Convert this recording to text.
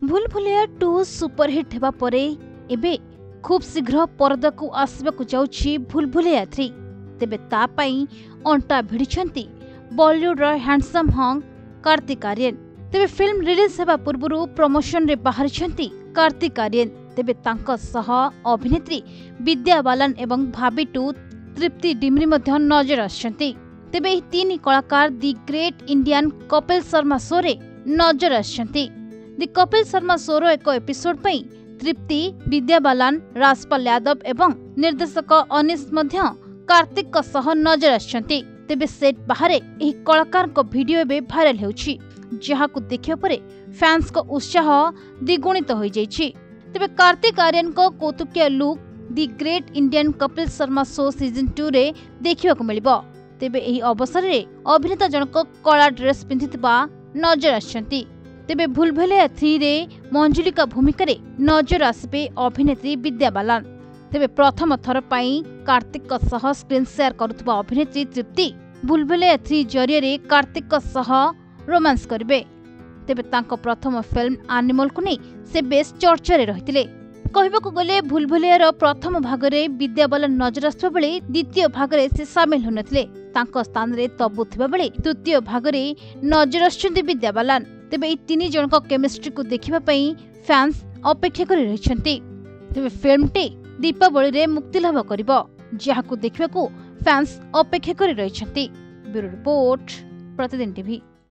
भूलभुलैया 2 superhit हेबा परे एबे खूब शीघ्र पर्दा को आसबाकू जाउछि भूलभुलैया 3। तेबे ता पई अंटा भिड़िछंती बॉलीवुड रो हैंडसम हंग कार्तिक आर्यन। तेबे फिल्म रिलीज हेबा पूर्वरु प्रमोशन रे बाहरिछंती कार्तिक आर्यन। तेबे तांका सह अभिनेत्री विद्या बालन एवं भाभी 2 तृप्ति डिमरी मध्य नजर आछंती। तेबे एही तीन कलाकार the great Indian Kapil Sharma show रे नजर आछंती। दि कपिल शर्मा शो रो एक एपिसोड पई तृप्ति, विद्या बालन, राजपाल यादव एवं निर्देशक अनिश मध्य कार्तिक का सह नजर आछंती। तेबे सेट बाहरे एही कलाकार को वीडियो एबे वायरल हेउछि, जहाकू देखियो परे फैंस को उत्साह द्विगुणित होई जाइछि। तेबे कार्तिक आर्यन को कौतुकिया look the great Indian Kapil Sharma show season 2 रे देखियो को मिलिबो। तेबे एही अवसर रे अभिनेता जनक कला ड्रेस पिंधितबा नजर आछंती। तेबे भूलभुलैया 3 रे मंजुलिका भूमिका रे नजर आसबे अभिनेत्री विद्या बालन। तेबे प्रथम थर पई कार्तिक का सह स्क्रीन शेयर करुतबा अभिनेत्री तृप्ति भूलभुलैया 3 जरिया रे कार्तिक का सह रोमांस करबे। तेबे तांको प्रथम फिल्म एनिमल को नै से बेस चर्चा रे रहितिले। कहबाकू गले भूलभुलैया प्रथम भाग रे विद्या बालन नजर आसबा बेले द्वितीय भाग रे से शामिल होनथिले। तांको स्थान रे तब्बू थिबा बेले तृतीय भाग रे नजर आछंती विद्या बालन। तेबे ए तीन जन को केमिस्ट्री को देखिबा पई फैंस अपेक्षा करि रहिछंती। तेबे फिल्म टी दीपावली रे मुक्ति लाभ करिवो, जहाकू देखिबाकू फैंस अपेक्षा करि रहिछंती। ब्यूरो रिपोर्ट, प्रतिदिन टीवी।